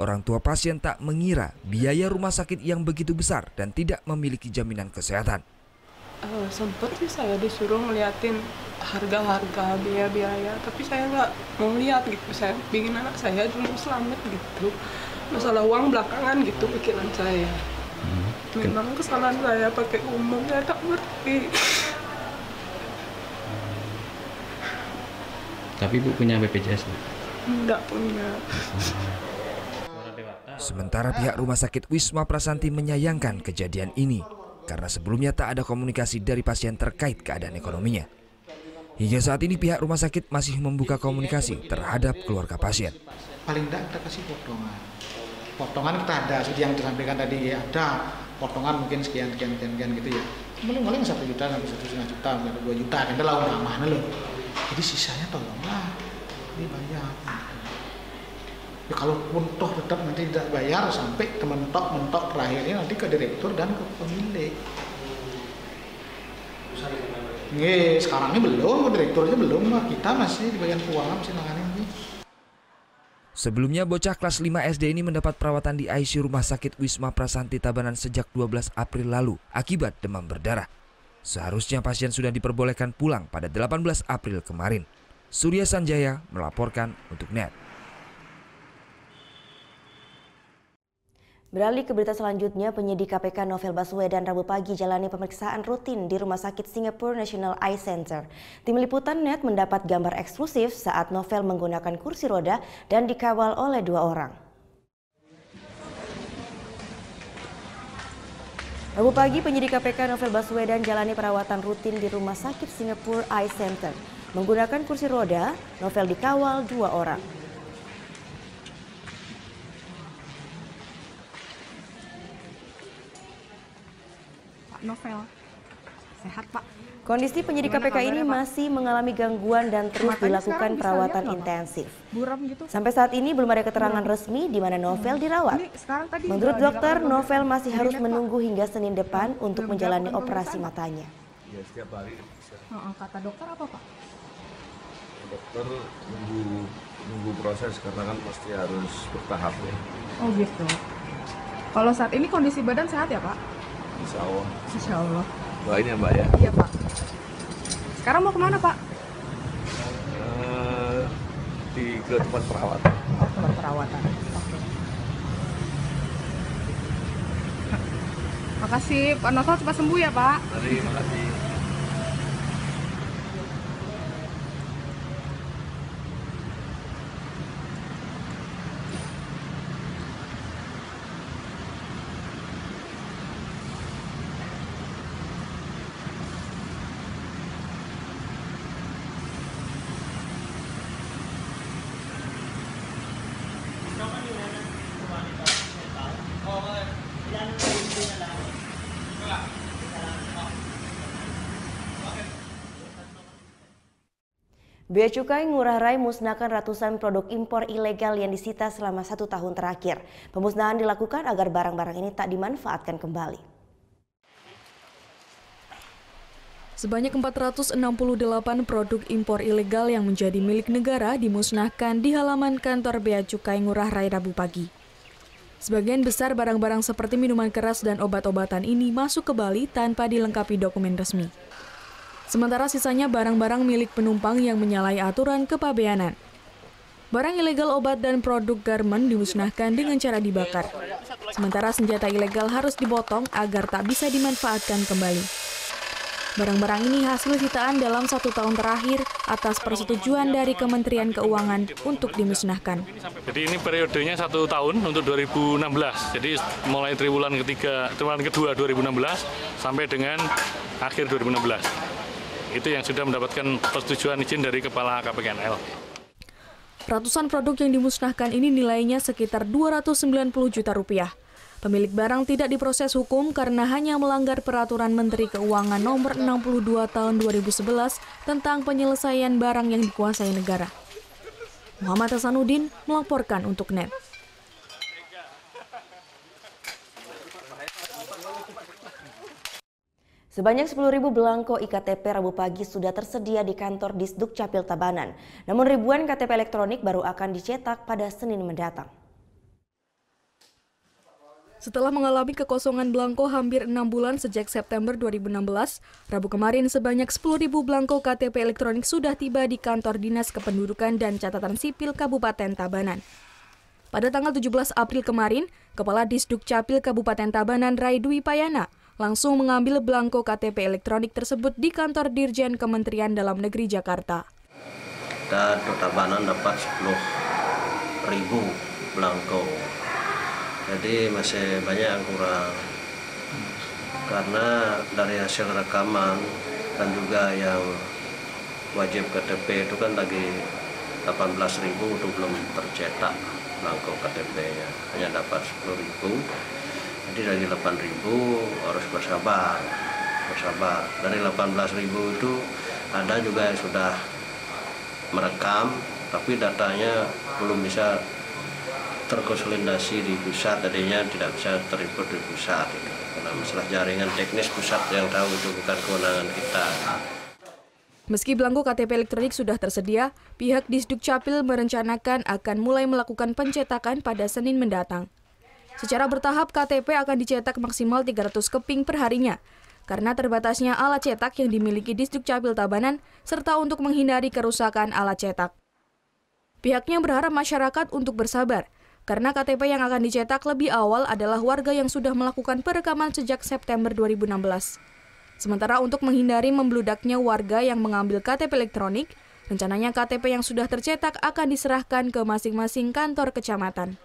Orang tua pasien tak mengira biaya rumah sakit yang begitu besar dan tidak memiliki jaminan kesehatan. Sempet sih saya disuruh ngeliatin harga-harga biaya-biaya, tapi saya nggak mau lihat gitu. Saya ingin anak saya dulu selamat gitu. Masalah uang belakangan gitu pikiran saya. Memang kesalahan saya pakai umum, saya tak ngerti. Tapi Ibu punya BPJS? Enggak punya. Sementara pihak Rumah Sakit Wisma Prasanti menyayangkan kejadian ini, karena sebelumnya tak ada komunikasi dari pasien terkait keadaan ekonominya. Hingga saat ini pihak rumah sakit masih membuka komunikasi terhadap keluarga pasien. Paling tidak kita kasih potongan. potongan kita ada, seperti yang disampaikan tadi ada potongan mungkin sekian gitu ya. Paling 1 juta sampai 1,5 juta, 2 juta kan lah umpamanya loh. Jadi sisanya tolonglah dibayar. Ya kalaupun toh tetap nanti tidak bayar sampai mentok terakhirnya nanti ke direktur dan ke pemilik. Nggih, sekarang ini belum, direkturnya belum, kita masih di bagian keuangan masih nangani ini. Sebelumnya, bocah kelas 5 SD ini mendapat perawatan di ICU Rumah Sakit Wisma Prasanti Tabanan sejak 12 April lalu akibat demam berdarah. Seharusnya pasien sudah diperbolehkan pulang pada 18 April kemarin. Surya Sanjaya melaporkan untuk NET. Beralih ke berita selanjutnya, penyidik KPK Novel Baswedan Rabu pagi jalani pemeriksaan rutin di Rumah Sakit Singapore National Eye Center. Tim Liputan NET mendapat gambar eksklusif saat Novel menggunakan kursi roda dan dikawal oleh 2 orang. Rabu pagi, penyidik KPK Novel Baswedan jalani perawatan rutin di Rumah Sakit Singapore Eye Center. Menggunakan kursi roda, Novel dikawal 2 orang. Novel, sehat Pak. Kondisi penyidik KPK ini masih mengalami gangguan dan terus dilakukan perawatan intensif. Buram gitu. Sampai saat ini belum ada keterangan resmi di mana Novel dirawat. Menurut dokter, Novel masih harus menunggu hingga Senin depan untuk menjalani operasi matanya. Ya, setiap hari. Kata dokter apa Pak? Dokter nunggu proses karena kan pasti harus bertahap ya. Oh gitu. Kalau saat ini kondisi badan sehat ya Pak? Insya Allah. Insya Allah. Doain ya Mbak ya. Iya Pak. Sekarang mau kemana Pak? Ke tempat perawatan. Oh, tempat perawatan. Oke. Makasih Pak Novel, cepat sembuh ya Pak. Terima kasih. Bea Cukai Ngurah Rai musnahkan ratusan produk impor ilegal yang disita selama 1 tahun terakhir. Pemusnahan dilakukan agar barang-barang ini tak dimanfaatkan kembali. Sebanyak 468 produk impor ilegal yang menjadi milik negara dimusnahkan di halaman kantor Bea Cukai Ngurah Rai Rabu pagi. Sebagian besar barang-barang seperti minuman keras dan obat-obatan ini masuk ke Bali tanpa dilengkapi dokumen resmi. Sementara sisanya barang-barang milik penumpang yang menyalahi aturan kepabeanan. Barang ilegal obat dan produk garmen dimusnahkan dengan cara dibakar. Sementara senjata ilegal harus dipotong agar tak bisa dimanfaatkan kembali. Barang-barang ini hasil sitaan dalam 1 tahun terakhir atas persetujuan dari Kementerian Keuangan untuk dimusnahkan. Jadi ini periodenya 1 tahun untuk 2016. Jadi mulai triwulan kedua 2016 sampai dengan akhir 2016. Itu yang sudah mendapatkan persetujuan izin dari Kepala KPKNL. Ratusan produk yang dimusnahkan ini nilainya sekitar 290 juta rupiah. Pemilik barang tidak diproses hukum karena hanya melanggar Peraturan Menteri Keuangan Nomor 62 Tahun 2011 tentang penyelesaian barang yang dikuasai negara. Muhammad Hasanuddin melaporkan untuk NET. Sebanyak 10.000 belangko IKTP Rabu pagi sudah tersedia di kantor Disduk Capil Tabanan. Namun ribuan KTP elektronik baru akan dicetak pada Senin mendatang. Setelah mengalami kekosongan belangko hampir 6 bulan sejak September 2016, Rabu kemarin sebanyak 10.000 belangko KTP elektronik sudah tiba di kantor Dinas Kependudukan dan Catatan Sipil Kabupaten Tabanan. Pada tanggal 17 April kemarin, Kepala Disduk Capil Kabupaten Tabanan Rai Dwi Payana langsung mengambil belangko KTP elektronik tersebut di kantor Dirjen Kementerian Dalam Negeri Jakarta. Dan Tabanan dapat 10.000 belangko. Jadi masih banyak yang kurang. Karena dari hasil rekaman dan juga yang wajib KTP itu kan lagi 18.000 itu belum tercetak. belangko KTP-nya, hanya dapat 10.000. Jadi dari 8.000 harus bersabar. Dari 18.000 itu ada juga yang sudah merekam, tapi datanya belum bisa terkonsolidasi di pusat, tadinya tidak bisa terikut di pusat. Karena masalah jaringan teknis pusat yang tahu, itu bukan kewenangan kita. Meski belangko KTP elektronik sudah tersedia, pihak Disduk Capil merencanakan akan mulai melakukan pencetakan pada Senin mendatang. Secara bertahap, KTP akan dicetak maksimal 300 keping per harinya, karena terbatasnya alat cetak yang dimiliki Disduk Capil Tabanan, serta untuk menghindari kerusakan alat cetak. Pihaknya berharap masyarakat untuk bersabar, karena KTP yang akan dicetak lebih awal adalah warga yang sudah melakukan perekaman sejak September 2016. Sementara untuk menghindari membludaknya warga yang mengambil KTP elektronik, rencananya KTP yang sudah tercetak akan diserahkan ke masing-masing kantor kecamatan.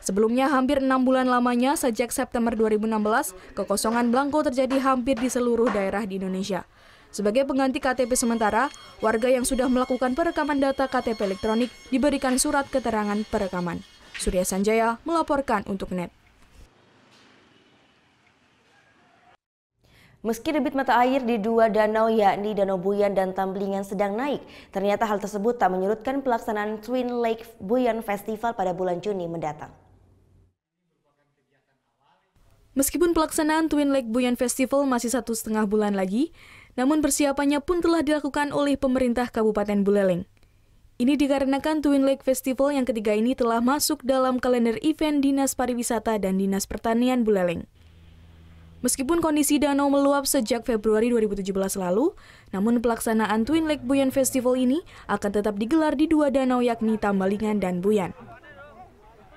Sebelumnya, hampir 6 bulan lamanya sejak September 2016, kekosongan belangko terjadi hampir di seluruh daerah di Indonesia. Sebagai pengganti KTP sementara, warga yang sudah melakukan perekaman data KTP elektronik diberikan surat keterangan perekaman. Surya Sanjaya melaporkan untuk NET. Meski debit mata air di dua danau yakni Danau Buyan dan Tamblingan sedang naik, ternyata hal tersebut tak menyurutkan pelaksanaan Twin Lake Buyan Festival pada bulan Juni mendatang. Meskipun pelaksanaan Twin Lake Buyan Festival masih 1,5 bulan lagi, namun persiapannya pun telah dilakukan oleh pemerintah Kabupaten Buleleng. Ini dikarenakan Twin Lake Festival yang ketiga ini telah masuk dalam kalender event Dinas Pariwisata dan Dinas Pertanian Buleleng. Meskipun kondisi danau meluap sejak Februari 2017 lalu, namun pelaksanaan Twin Lake Buyan Festival ini akan tetap digelar di dua danau yakni Tambalingan dan Buyan.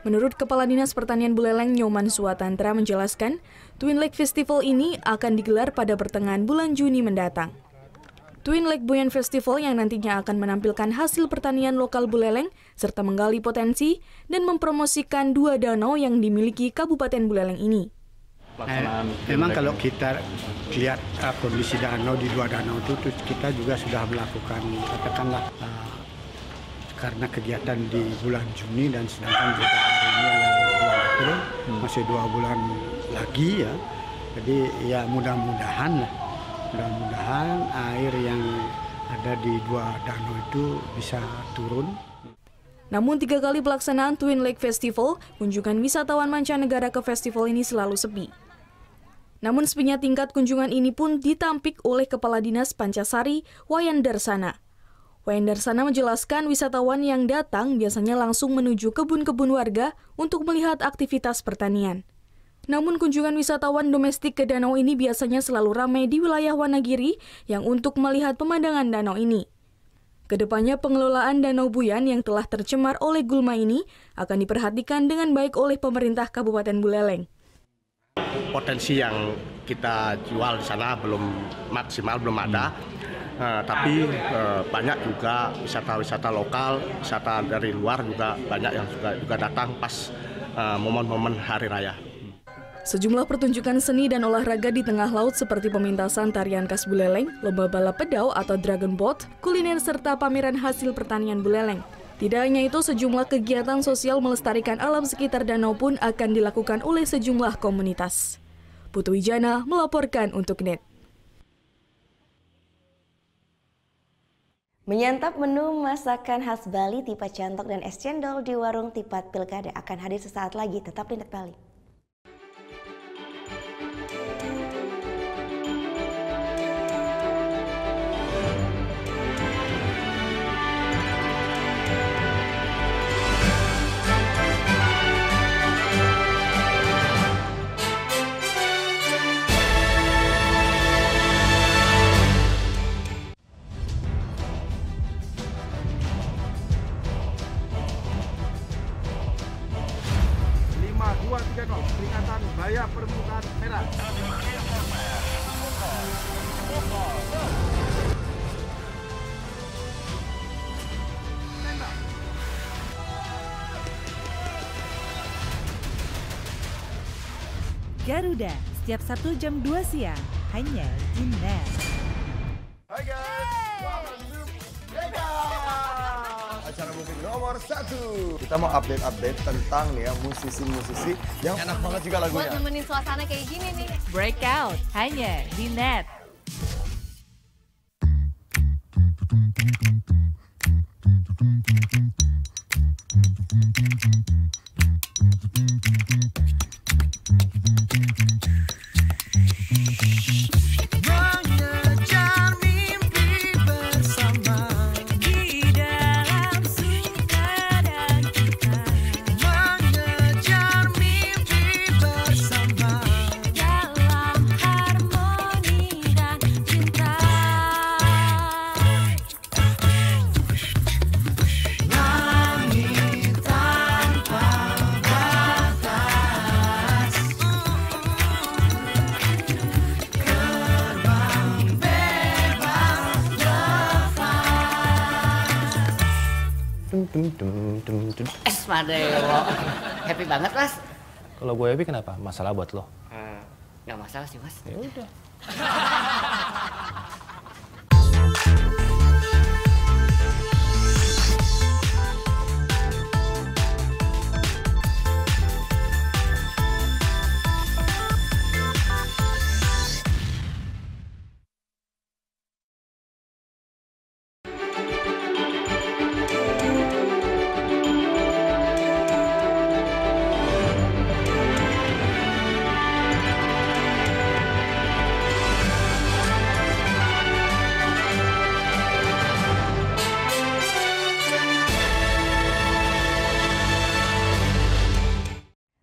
Menurut Kepala Dinas Pertanian Buleleng Nyoman Suwatantra menjelaskan, Twin Lake Festival ini akan digelar pada pertengahan bulan Juni mendatang. Twin Lake Buyan Festival yang nantinya akan menampilkan hasil pertanian lokal Buleleng serta menggali potensi dan mempromosikan dua danau yang dimiliki Kabupaten Buleleng ini. Memang kalau kita lihat kondisi danau di dua danau itu kita juga sudah melakukan katakanlah karena kegiatan di bulan Juni dan sedangkan juga hari ini adalah bulan April, masih 2 bulan lagi ya. Jadi ya mudah-mudahan air yang ada di dua danau itu bisa turun. Namun 3 kali pelaksanaan Twin Lake Festival, kunjungan wisatawan mancanegara ke festival ini selalu sepi. Namun sepinya tingkat kunjungan ini pun ditampik oleh Kepala Dinas Pancasari, Wayan Darsana. Wayan Darsana menjelaskan wisatawan yang datang biasanya langsung menuju kebun-kebun warga untuk melihat aktivitas pertanian. Namun kunjungan wisatawan domestik ke danau ini biasanya selalu ramai di wilayah Wanagiri yang untuk melihat pemandangan danau ini. Kedepannya pengelolaan Danau Buyan yang telah tercemar oleh gulma ini akan diperhatikan dengan baik oleh pemerintah Kabupaten Buleleng. Potensi yang kita jual di sana belum maksimal, belum ada. Tapi banyak juga wisata-wisata lokal, wisata dari luar juga banyak yang juga datang pas momen-momen hari raya. Sejumlah pertunjukan seni dan olahraga di tengah laut seperti pementasan tarian khas Buleleng, lomba balap pedau atau dragon boat, kuliner serta pameran hasil pertanian Buleleng. Tidak hanya itu, sejumlah kegiatan sosial melestarikan alam sekitar danau pun akan dilakukan oleh sejumlah komunitas. Putu Wijana melaporkan untuk NET. Menyantap menu masakan khas Bali, tipat cantok dan es cendol di warung Tipat Pilkada akan hadir sesaat lagi. Tetap di NET Bali. Peringatan bahaya permukaan merah. Garuda, setiap 1 jam 2 siang, hanya di NET. Hai guys, welcome to Vegas. Acara musik nomor 1. Kita mau update tentang nih ya musisi-musisi yang enak banget juga lagunya. Buat nemenin suasana kayak gini nih. Breakout hanya di Net. Madeo, happy banget Mas. Kalau gue happy kenapa? Masalah buat lo? Nggak masalah sih Mas. Ya udah.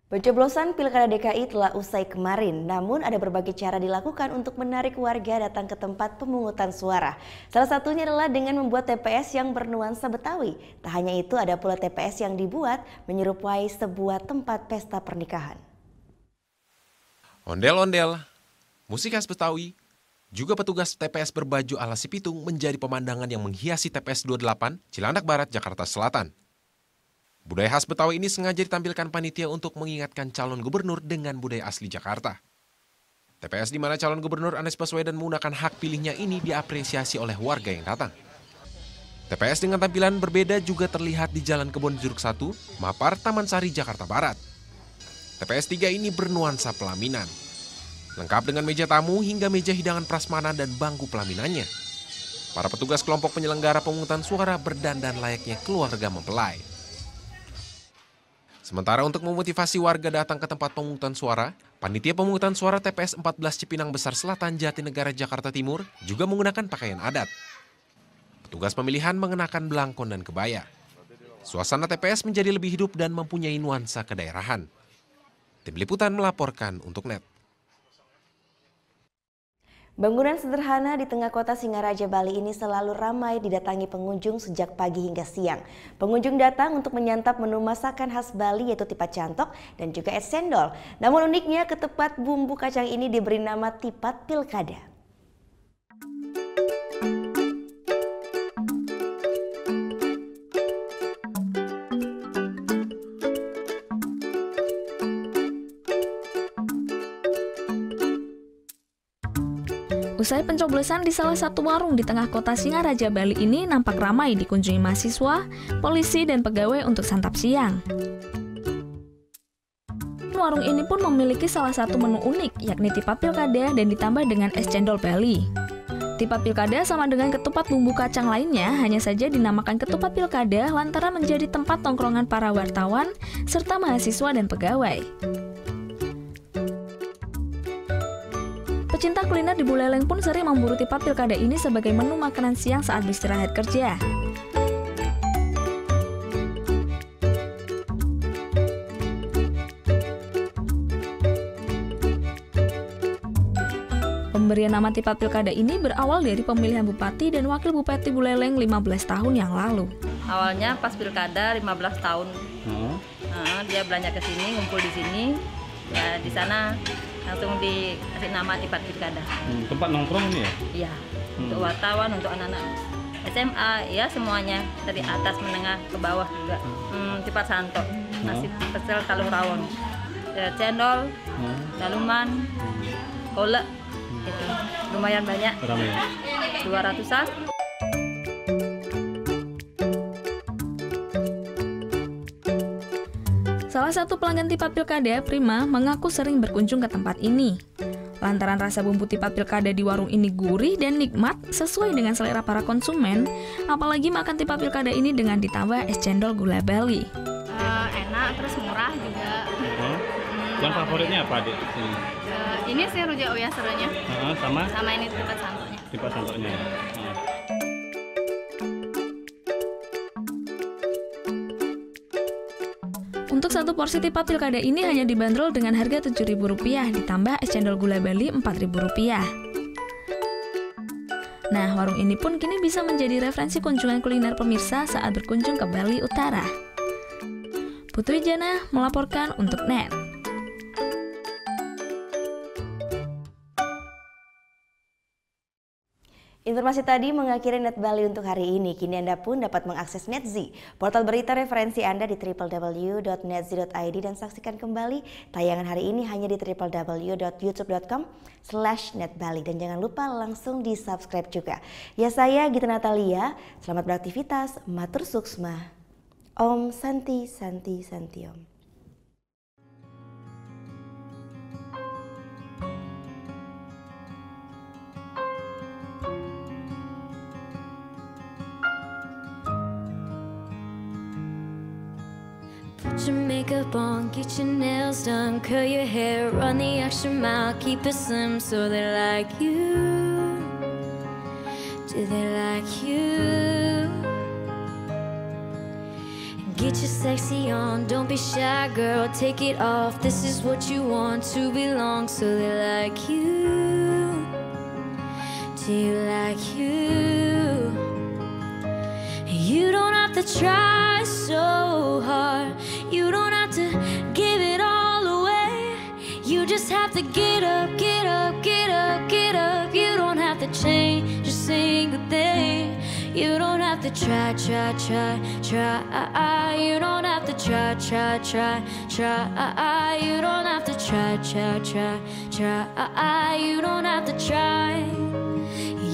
Pencoblosan Pilkada DKI telah usai kemarin, namun ada berbagai cara dilakukan untuk menarik warga datang ke tempat pemungutan suara. Salah satunya adalah dengan membuat TPS yang bernuansa Betawi. Tak hanya itu, ada pula TPS yang dibuat menyerupai sebuah tempat pesta pernikahan. Ondel-ondel, musik khas Betawi, juga petugas TPS berbaju ala si pitung menjadi pemandangan yang menghiasi TPS 28 Cilandak Barat, Jakarta Selatan. Budaya khas Betawi ini sengaja ditampilkan panitia untuk mengingatkan calon gubernur dengan budaya asli Jakarta. TPS di mana calon gubernur Anies Baswedan menggunakan hak pilihnya ini diapresiasi oleh warga yang datang. TPS dengan tampilan berbeda juga terlihat di Jalan Kebon Jeruk 1, Mapar, Taman Sari, Jakarta Barat. TPS 3 ini bernuansa pelaminan. Lengkap dengan meja tamu hingga meja hidangan prasmanan dan bangku pelaminannya. Para petugas kelompok penyelenggara pemungutan suara berdandan layaknya keluarga mempelai. Sementara untuk memotivasi warga datang ke tempat pemungutan suara, panitia pemungutan suara TPS 14 Cipinang Besar Selatan, Jatinegara, Jakarta Timur juga menggunakan pakaian adat. Petugas pemilihan mengenakan belangkon dan kebaya. Suasana TPS menjadi lebih hidup dan mempunyai nuansa kedaerahan. Tim Liputan melaporkan untuk Net. Bangunan sederhana di tengah kota Singaraja, Bali ini selalu ramai didatangi pengunjung sejak pagi hingga siang. Pengunjung datang untuk menyantap menu masakan khas Bali yaitu tipat cantok dan juga es cendol. Namun uniknya ketupat bumbu kacang ini diberi nama tipat pilkada. Usai pencoblosan di salah satu warung di tengah kota Singaraja, Bali ini nampak ramai dikunjungi mahasiswa, polisi, dan pegawai untuk santap siang. Warung ini pun memiliki salah satu menu unik, yakni tipat pilkada dan ditambah dengan es cendol Bali. Tipat pilkada sama dengan ketupat bumbu kacang lainnya, hanya saja dinamakan ketupat pilkada lantaran menjadi tempat tongkrongan para wartawan serta mahasiswa dan pegawai. Pecinta kuliner di Buleleng pun sering memburu tipat pilkada ini sebagai menu makanan siang saat beristirahat kerja. Pemberian nama tipat pilkada ini berawal dari pemilihan bupati dan wakil bupati Buleleng 15 tahun yang lalu. Awalnya pas pilkada 15 tahun, dia belanja ke sini, ngumpul di sini, ya di sana langsung dikasih nama tipat pilkada. Tempat nongkrong ini ya? Iya, untuk wartawan, untuk anak-anak SMA, ya semuanya dari atas menengah ke bawah juga. Tipat santok, nasi pecel kalung rawon, cendol, daluman, kolak, gitu. Lumayan banyak. Ramai. 200-an. Salah satu pelanggan Tipa Pilkada, Prima, mengaku sering berkunjung ke tempat ini. Lantaran rasa bumbu Tipa Pilkada di warung ini gurih dan nikmat sesuai dengan selera para konsumen, apalagi makan Tipa Pilkada ini dengan ditambah es cendol gula bali. Enak, terus murah juga. Yang favoritnya apa, Dek? Ini sih rujak uyah serunya. Sama ini tipat santoknya. Tipat santoknya. Untuk satu porsi Tipa Pilkada ini hanya dibanderol dengan harga Rp7.000 ditambah es cendol gula bali Rp4.000. Nah, warung ini pun kini bisa menjadi referensi kunjungan kuliner pemirsa saat berkunjung ke Bali Utara. Putri Jana melaporkan untuk NET. Informasi tadi mengakhiri Net Bali untuk hari ini. Kini Anda pun dapat mengakses NetZ, portal berita referensi Anda di www.netz.id dan saksikan kembali tayangan hari ini hanya di www.youtube.com/netbali. Dan jangan lupa langsung di-subscribe juga. Ya, saya Gita Natalia, selamat beraktivitas, matur suksma. Om Santi Santi Santi Om. Put your makeup on, get your nails done, curl your hair, run the extra mile, keep it slim so they like you. Do they like you? Get your sexy on, don't be shy girl, take it off, this is what you want to belong so they like you. Do you like you? You don't have to try so hard, you don't have to give it all away. You just have to get up, get up, get up, get up. You don't have to change a single thing. You don't have to try, try, try, try. You don't have to try, try, try, try. You don't have to try, try, try, try. You don't have to try.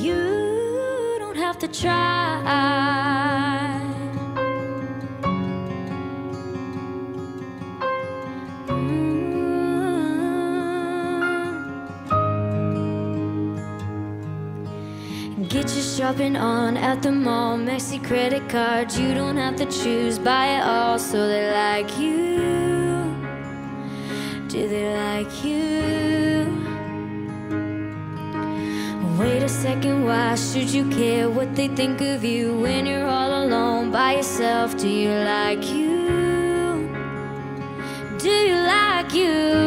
You don't have to try. Get your shopping on at the mall, Maxi credit cards, you don't have to choose, buy it all so they like you. Do they like you? Wait a second, why should you care what they think of you when you're all alone by yourself? Do you like you? Do you like you?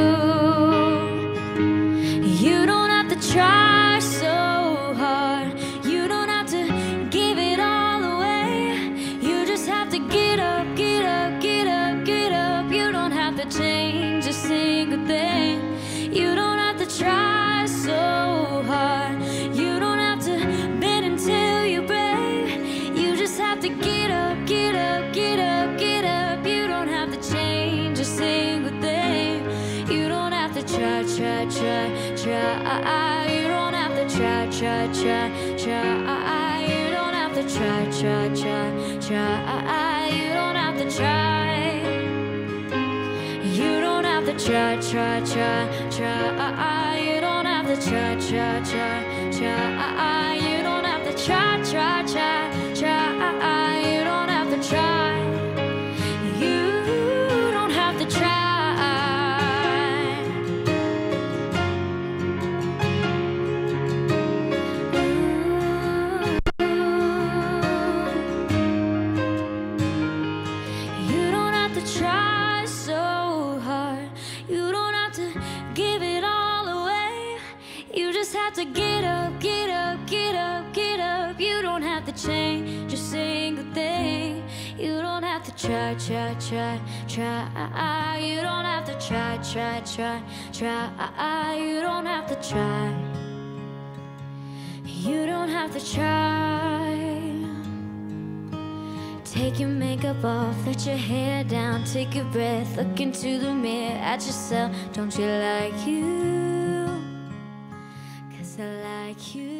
You don't have to try so hard, you don't have to give it all away. You just have to get up, get up, get up, get up. You don't have to change a single thing. You don't have to try so hard, you don't have to bend until you break. You just have to get up, get up, get up, get up. You don't have to change a single thing. You don't have to try, try, try, try. You don't have to try, try, try, try. You don't have to try, try, try, try. You don't have to try. You don't have to try, try, try, try. You don't have to try, try, try, try. You don't have to try, try, try, try. You don't have to try. You don't have to try. You don't have to try so hard, you don't have to give it all away. You just have to get up, get up, get up, get up. You don't have to change a single thing. You don't have to try, try, try, try. You don't have to try, try, try, try. You don't have to try. You don't have to try. Take your makeup off, let your hair down, take a breath, look into the mirror at yourself. Don't you like you? 'Cause I like you.